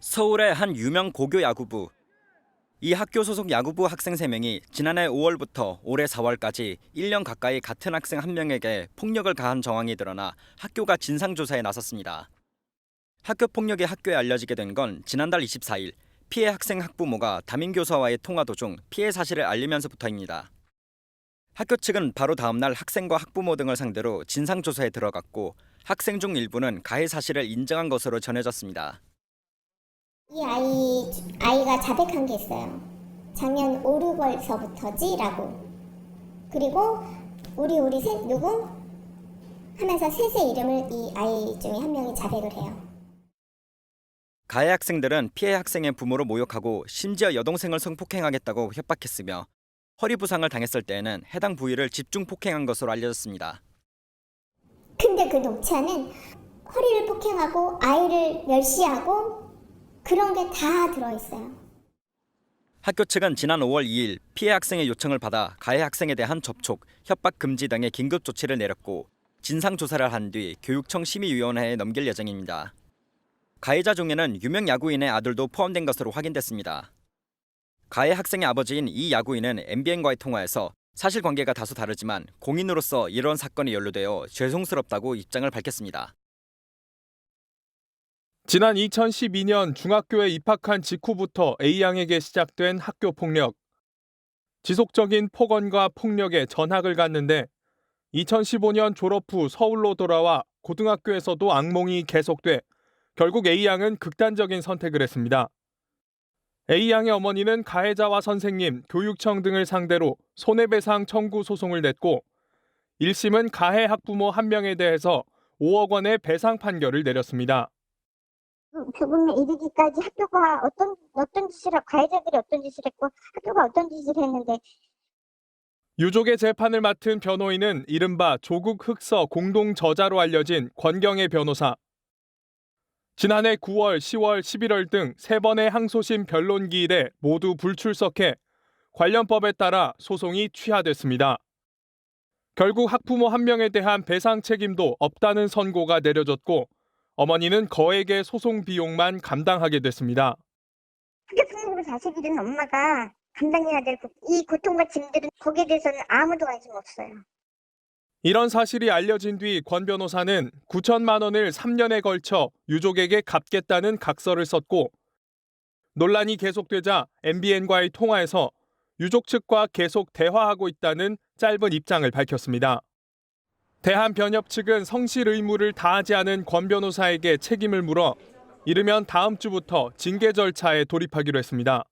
서울의 한 유명 고교 야구부. 이 학교 소속 야구부 학생 3명이 지난해 5월부터 올해 4월까지 1년 가까이 같은 학생 1명에게 폭력을 가한 정황이 드러나 학교가 진상조사에 나섰습니다. 학교 폭력이 학교에 알려지게 된 건 지난달 24일 피해 학생 학부모가 담임교사와의 통화 도중 피해 사실을 알리면서부터입니다. 학교 측은 바로 다음 날 학생과 학부모 등을 상대로 진상조사에 들어갔고 학생 중 일부는 가해 사실을 인정한 것으로 전해졌습니다. 이 아이가 자백한 게 있어요. 작년 5, 6월서부터지라고. 그리고 우리 셋 누구? 하면서 셋의 이름을 이 아이 중에 한 명이 자백을 해요. 가해 학생들은 피해 학생의 부모를 모욕하고 심지어 여동생을 성폭행하겠다고 협박했으며 허리 부상을 당했을 때에는 해당 부위를 집중 폭행한 것으로 알려졌습니다. 근데 그 녹취에는 허리를 폭행하고 아이를 멸시하고 그런 게 다 들어있어요. 학교 측은 지난 5월 2일 피해 학생의 요청을 받아 가해 학생에 대한 접촉, 협박 금지 등의 긴급 조치를 내렸고 진상 조사를 한 뒤 교육청 심의위원회에 넘길 예정입니다. 가해자 중에는 유명 야구인의 아들도 포함된 것으로 확인됐습니다. 가해 학생의 아버지인 이 야구인은 MBN과의 통화에서 사실관계가 다소 다르지만 공인으로서 이런 사건에 연루되어 죄송스럽다고 입장을 밝혔습니다. 지난 2012년 중학교에 입학한 직후부터 A양에게 시작된 학교 폭력. 지속적인 폭언과 폭력에 전학을 갔는데 2015년 졸업 후 서울로 돌아와 고등학교에서도 악몽이 계속돼 결국 A양은 극단적인 선택을 했습니다. A양의 어머니는 가해자와 선생님, 교육청 등을 상대로 손해배상 청구 소송을 냈고 1심은 가해 학부모 1명에 대해서 5억 원의 배상 판결을 내렸습니다. 부분에 이르기까지 학교가 어떤 짓을 하고 가해자들이 어떤 짓을 했고 학교가 어떤 짓을 했는데 유족의 재판을 맡은 변호인은 이른바 조국 흑서 공동 저자로 알려진 권경애 변호사. 지난해 9월, 10월, 11월 등 3번의 항소심 변론 기일에 모두 불출석해 관련법에 따라 소송이 취하됐습니다. 결국 학부모 1명에 대한 배상 책임도 없다는 선고가 내려졌고 어머니는 거액의 소송 비용만 감당하게 됐습니다. 학교 폭력으로 자식이 된 엄마가 감당해야 될 이 고통과 짐들은 거기에 대해서는 아무도 관심 없어요. 이런 사실이 알려진 뒤 권 변호사는 9천만 원을 3년에 걸쳐 유족에게 갚겠다는 각서를 썼고 논란이 계속되자 MBN과의 통화에서 유족 측과 계속 대화하고 있다는 짧은 입장을 밝혔습니다. 대한변협 측은 성실 의무를 다하지 않은 권 변호사에게 책임을 물어 이르면 다음 주부터 징계 절차에 돌입하기로 했습니다.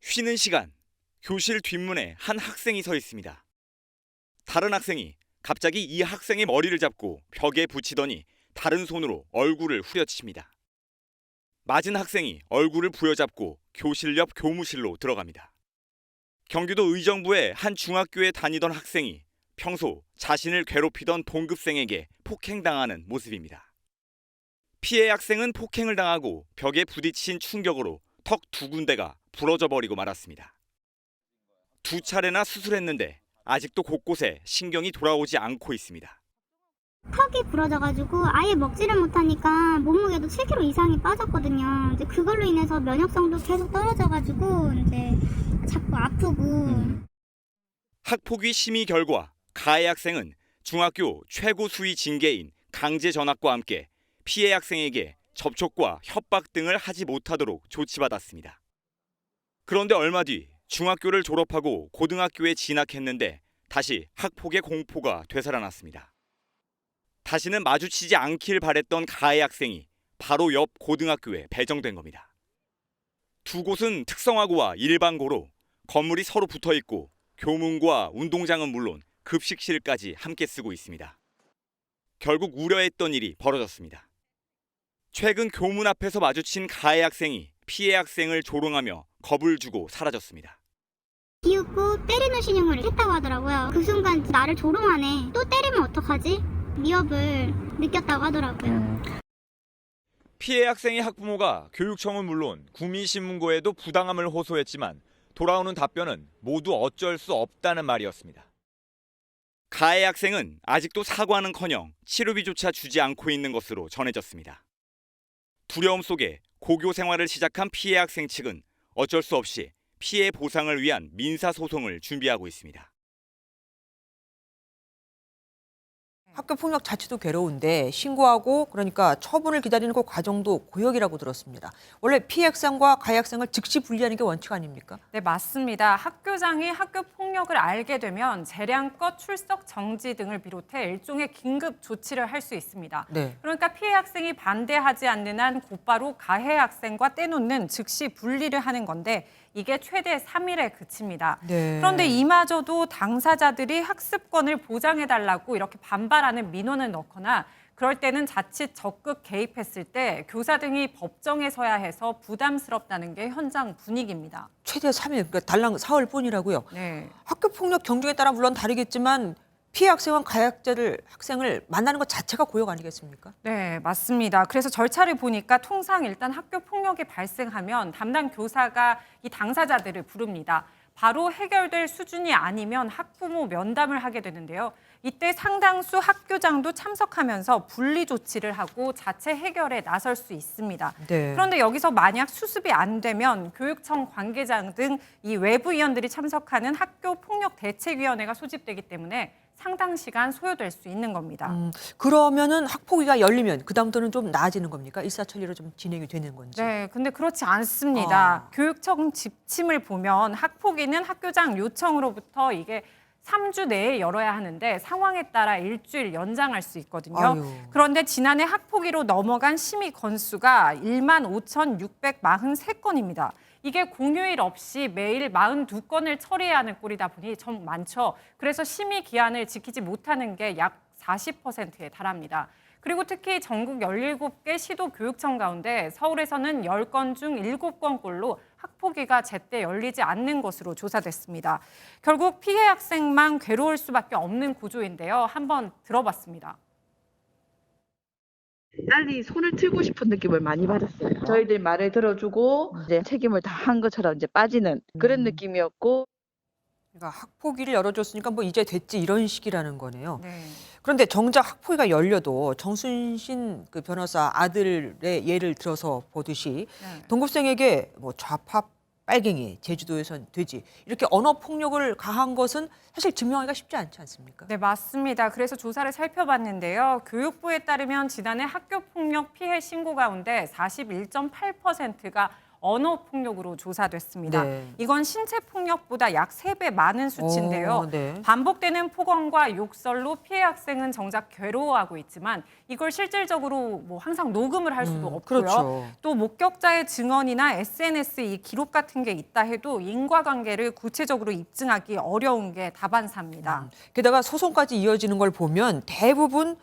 쉬는 시간, 교실 뒷문에 한 학생이 서 있습니다. 다른 학생이 갑자기 이 학생의 머리를 잡고 벽에 붙이더니 다른 손으로 얼굴을 후려칩니다. 맞은 학생이 얼굴을 부여잡고 교실 옆 교무실로 들어갑니다. 경기도 의정부의 한 중학교에 다니던 학생이 평소 자신을 괴롭히던 동급생에게 폭행당하는 모습입니다. 피해 학생은 폭행을 당하고 벽에 부딪힌 충격으로 턱 2군데가 부러져 버리고 말았습니다. 2차례나 수술했는데 아직도 곳곳에 신경이 돌아오지 않고 있습니다. 턱이 부러져가지고 아예 먹지를 못하니까 몸무게도 7kg 이상이 빠졌거든요. 이제 그걸로 인해서 면역성도 계속 떨어져가지고 이제 자꾸 아프고. 학폭위 심의 결과 가해 학생은 중학교 최고 수위 징계인 강제 전학과 함께 피해 학생에게 접촉과 협박 등을 하지 못하도록 조치받았습니다. 그런데 얼마 뒤 중학교를 졸업하고 고등학교에 진학했는데 다시 학폭의 공포가 되살아났습니다. 다시는 마주치지 않길 바랬던 가해 학생이 바로 옆 고등학교에 배정된 겁니다. 두 곳은 특성화고와 일반고로 건물이 서로 붙어 있고 교문과 운동장은 물론 급식실까지 함께 쓰고 있습니다. 결국 우려했던 일이 벌어졌습니다. 최근 교문 앞에서 마주친 가해 학생이 피해 학생을 조롱하며 겁을 주고 사라졌습니다. 비웃고 때리는 신용을 했다고 하더라고요. 그 순간 나를 조롱하네. 또 때리면 어떡하지? 위협을 느꼈다고 하더라고요. 피해 학생의 학부모가 교육청은 물론 구민신문고에도 부당함을 호소했지만 돌아오는 답변은 모두 어쩔 수 없다는 말이었습니다. 가해 학생은 아직도 사과는커녕 치료비조차 주지 않고 있는 것으로 전해졌습니다. 두려움 속에 고교 생활을 시작한 피해 학생 측은 어쩔 수 없이 피해 보상을 위한 민사소송을 준비하고 있습니다. 학교 폭력 자체도 괴로운데 신고하고 그러니까 처분을 기다리는 그 과정도 고역이라고 들었습니다. 원래 피해 학생과 가해 학생을 즉시 분리하는 게 원칙 아닙니까? 네, 맞습니다. 학교장이 학교 폭력을 알게 되면 재량껏 출석 정지 등을 비롯해 일종의 긴급 조치를 할 수 있습니다. 네. 그러니까 피해 학생이 반대하지 않는 한 곧바로 가해 학생과 떼놓는 즉시 분리를 하는 건데 이게 최대 3일에 그칩니다. 네. 그런데 이마저도 당사자들이 학습권을 보장해달라고 이렇게 반발하는 민원을 넣거나 그럴 때는 자칫 적극 개입했을 때 교사 등이 법정에 서야 해서 부담스럽다는 게 현장 분위기입니다. 최대 3일, 그러니까 달랑 사흘뿐이라고요. 네. 학교 폭력 경중에 따라 물론 다르겠지만 피해 학생과 가해 학생을 만나는 것 자체가 고역 아니겠습니까? 네, 맞습니다. 그래서 절차를 보니까 통상 일단 학교 폭력이 발생하면 담당 교사가 이 당사자들을 부릅니다. 바로 해결될 수준이 아니면 학부모 면담을 하게 되는데요. 이때 상당수 학교장도 참석하면서 분리 조치를 하고 자체 해결에 나설 수 있습니다. 네. 그런데 여기서 만약 수습이 안 되면 교육청 관계장 등 이 외부위원들이 참석하는 학교 폭력 대책위원회가 소집되기 때문에 상당 시간 소요될 수 있는 겁니다. 그러면은 학폭위가 열리면 그다음부터는 좀 나아지는 겁니까? 일사천리로 좀 진행이 되는 건지. 네, 근데 그렇지 않습니다. 교육청 지침을 보면 학폭위는 학교장 요청으로부터 이게 3주 내에 열어야 하는데 상황에 따라 일주일 연장할 수 있거든요. 아유. 그런데 지난해 학폭위로 넘어간 심의 건수가 15,643건입니다. 이게 공휴일 없이 매일 42건을 처리해야 하는 꼴이다 보니 좀 많죠. 그래서 심의 기한을 지키지 못하는 게 약 40%에 달합니다. 그리고 특히 전국 17개 시도 교육청 가운데 서울에서는 10건 중 7건꼴로 학폭위가 제때 열리지 않는 것으로 조사됐습니다. 결국 피해 학생만 괴로울 수밖에 없는 구조인데요. 한번 들어봤습니다. 빨리 손을 틀고 싶은 느낌을 많이 받았어요. 저희들 말을 들어주고 이제 책임을 다 한 것처럼 이제 빠지는 그런 느낌이었고. 그러니까 학폭위를 열어줬으니까 뭐 이제 됐지 이런 식이라는 거네요. 네. 그런데 정작 학폭위가 열려도 정순신 그 변호사 아들의 예를 들어서 보듯이 네. 동급생에게 뭐 좌파 빨갱이 제주도에선 돼지 이렇게 언어 폭력을 가한 것은 사실 증명하기가 쉽지 않지 않습니까? 네, 맞습니다. 그래서 조사를 살펴봤는데요. 교육부에 따르면 지난해 학교폭력 피해 신고 가운데 41.8%가 언어폭력으로 조사됐습니다. 네. 이건 신체폭력보다 약 3배 많은 수치인데요. 네. 반복되는 폭언과 욕설로 피해 학생은 정작 괴로워하고 있지만 이걸 실질적으로 뭐 항상 녹음을 할 수도 없고요. 그렇죠. 또 목격자의 증언이나 SNS 이 기록 같은 게 있다 해도 인과관계를 구체적으로 입증하기 어려운 게 다반사입니다. 게다가 소송까지 이어지는 걸 보면 대부분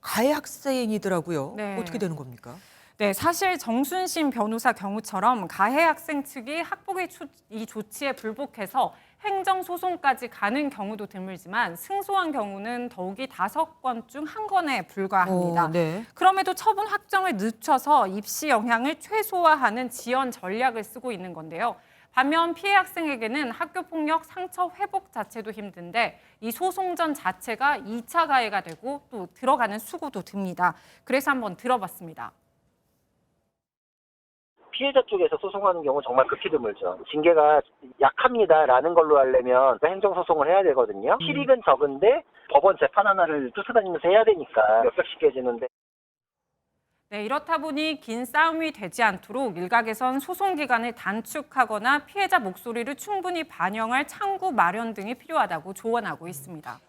가해 학생이더라고요. 네. 어떻게 되는 겁니까? 네, 사실 정순신 변호사 경우처럼 가해 학생 측이 학폭위 이 조치에 불복해서 행정소송까지 가는 경우도 드물지만 승소한 경우는 더욱이 5건 중 1건에 불과합니다. 네. 그럼에도 처분 확정을 늦춰서 입시 영향을 최소화하는 지연 전략을 쓰고 있는 건데요. 반면 피해 학생에게는 학교폭력 상처 회복 자체도 힘든데 이 소송전 자체가 2차 가해가 되고 또 들어가는 수고도 듭니다. 그래서 한번 들어봤습니다. 피해자 쪽에서 소송하는 경우 정말 극히 드물죠. 징계가 약합니다라는 걸로 하려면 행정소송을 해야 되거든요. 실익은 적은데 법원 재판 하나를 쫓아다니면서 해야 되니까 몇백씩 깨지는데. 네, 이렇다 보니 긴 싸움이 되지 않도록 일각에선 소송 기간을 단축하거나 피해자 목소리를 충분히 반영할 창구 마련 등이 필요하다고 조언하고 있습니다.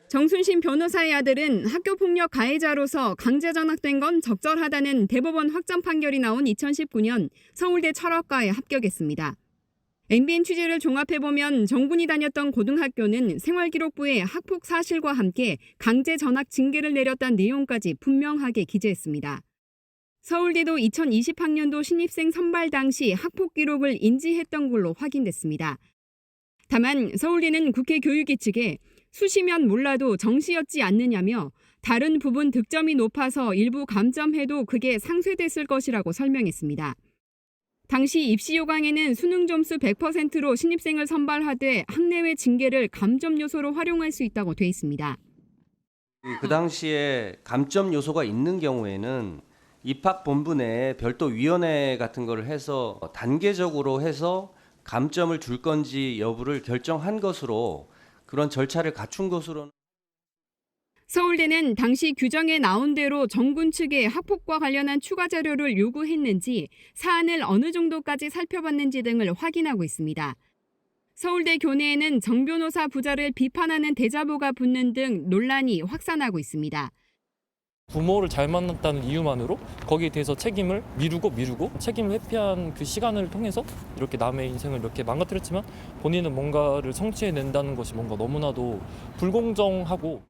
정순신 변호사의 아들은 학교폭력 가해자로서 강제 전학된 건 적절하다는 대법원 확정 판결이 나온 2019년 서울대 철학과에 합격했습니다. MBN 취재를 종합해보면 정군이 다녔던 고등학교는 생활기록부에 학폭 사실과 함께 강제 전학 징계를 내렸다는 내용까지 분명하게 기재했습니다. 서울대도 2020학년도 신입생 선발 당시 학폭 기록을 인지했던 걸로 확인됐습니다. 다만 서울대는 국회 교육위 측에 수시면 몰라도 정시였지 않느냐며 다른 부분 득점이 높아서 일부 감점해도 그게 상쇄됐을 것이라고 설명했습니다. 당시 입시 요강에는 수능 점수 100%로 신입생을 선발하되 학내외 징계를 감점 요소로 활용할 수 있다고 돼 있습니다. 그 당시에 감점 요소가 있는 경우에는 입학본부 내에 별도 위원회 같은 걸 해서 단계적으로 해서 감점을 줄 건지 여부를 결정한 것으로 그런 절차를 갖춘 것으로는. 서울대는 당시 규정에 나온 대로 정군 측에 학폭과 관련한 추가 자료를 요구했는지 사안을 어느 정도까지 살펴봤는지 등을 확인하고 있습니다. 서울대 교내에는 정 변호사 부자를 비판하는 대자보가 붙는 등 논란이 확산하고 있습니다. 부모를 잘 만났다는 이유만으로 거기에 대해서 책임을 미루고 책임을 회피한 그 시간을 통해서 이렇게 남의 인생을 이렇게 망가뜨렸지만 본인은 뭔가를 성취해낸다는 것이 뭔가 너무나도 불공정하고.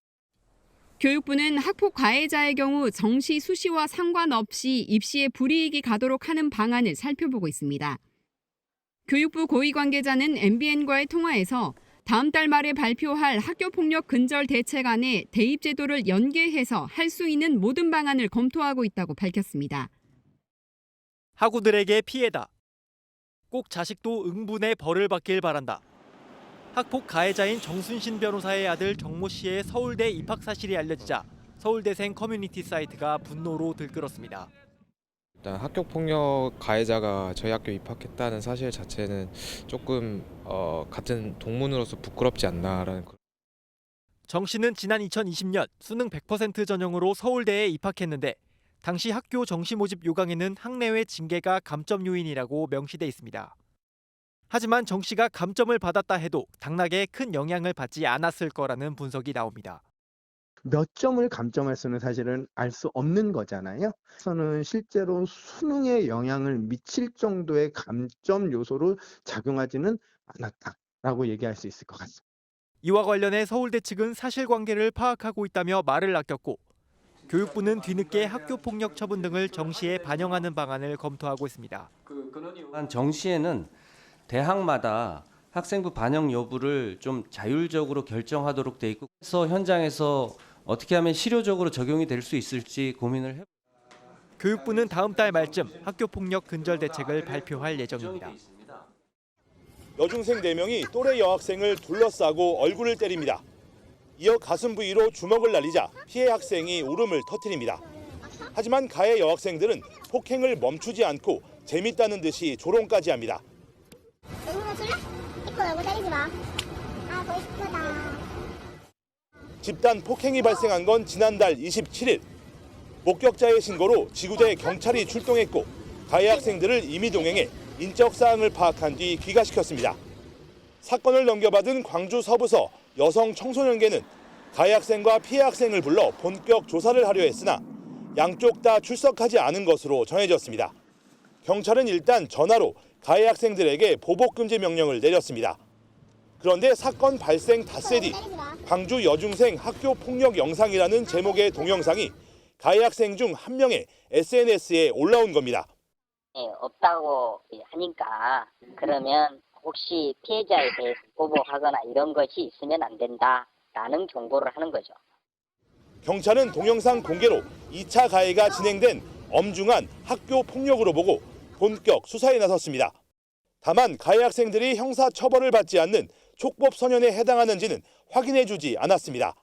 교육부는 학폭 가해자의 경우 정시, 수시와 상관없이 입시에 불이익이 가도록 하는 방안을 살펴보고 있습니다. 교육부 고위 관계자는 MBN과의 통화에서 다음 달 말에 발표할 학교폭력 근절 대책안에 대입 제도를 연계해서 할 수 있는 모든 방안을 검토하고 있다고 밝혔습니다. 학우들에게 피해다. 꼭 자식도 응분의 벌을 받길 바란다. 학폭 가해자인 정순신 변호사의 아들 정모 씨의 서울대 입학 사실이 알려지자 서울대생 커뮤니티 사이트가 분노로 들끓었습니다. 일단 학교폭력 가해자가 저희 학교에 입학했다는 사실 자체는 조금 같은 동문으로서 부끄럽지 않나라는. 정 씨는 지난 2020년 수능 100% 전형으로 서울대에 입학했는데 당시 학교 정시 모집 요강에는 학내외 징계가 감점 요인이라고 명시돼 있습니다. 하지만 정 씨가 감점을 받았다 해도 당락에 큰 영향을 받지 않았을 거라는 분석이 나옵니다. 몇 점을 감점할 수는 사실은 알 수 없는 거잖아요. 그래서는 실제로 수능에 영향을 미칠 정도의 감점 요소로 작용하지는 않았다라고 얘기할 수 있을 것 같습니다. 이와 관련해 서울대 측은 사실관계를 파악하고 있다며 말을 아꼈고 교육부는 뒤늦게 학교폭력 처분 등을 정시에 반영하는 방안을 검토하고 있습니다. 정시에는 대학마다 학생부 반영 여부를 좀 자율적으로 결정하도록 돼 있고, 그래서 현장에서 어떻게 하면 실효적으로 적용이 될 수 있을지 고민을 해봅니다. 교육부는 다음 달 말쯤 학교폭력 근절 대책을 발표할 예정입니다. 여중생 4명이 또래 여학생을 둘러싸고 얼굴을 때립니다. 이어 가슴 부위로 주먹을 날리자 피해 학생이 울음을 터뜨립니다. 하지만 가해 여학생들은 폭행을 멈추지 않고 재밌다는 듯이 조롱까지 합니다. 집단 폭행이 발생한 건 지난달 27일. 목격자의 신고로 지구대 경찰이 출동했고 가해 학생들을 임의동행해 인적 사항을 파악한 뒤 귀가시켰습니다. 사건을 넘겨받은 광주 서부서 여성 청소년계는 가해 학생과 피해 학생을 불러 본격 조사를 하려 했으나 양쪽 다 출석하지 않은 것으로 전해졌습니다. 경찰은 일단 전화로 가해 학생들에게 보복금지 명령을 내렸습니다. 그런데 사건 발생 닷새 뒤 광주 여중생 학교 폭력 영상이라는 제목의 동영상이 가해 학생 중 한 명의 SNS에 올라온 겁니다. 없다고 하니까 그러면 혹시 피해자에 대해서 보복하거나 이런 것이 있으면 안 된다라는 경고를 하는 거죠. 경찰은 동영상 공개로 2차 가해가 진행된 엄중한 학교 폭력으로 보고 본격 수사에 나섰습니다. 다만 가해 학생들이 형사 처벌을 받지 않는 촉법 소년에 해당하는지는 확인해주지 않았습니다.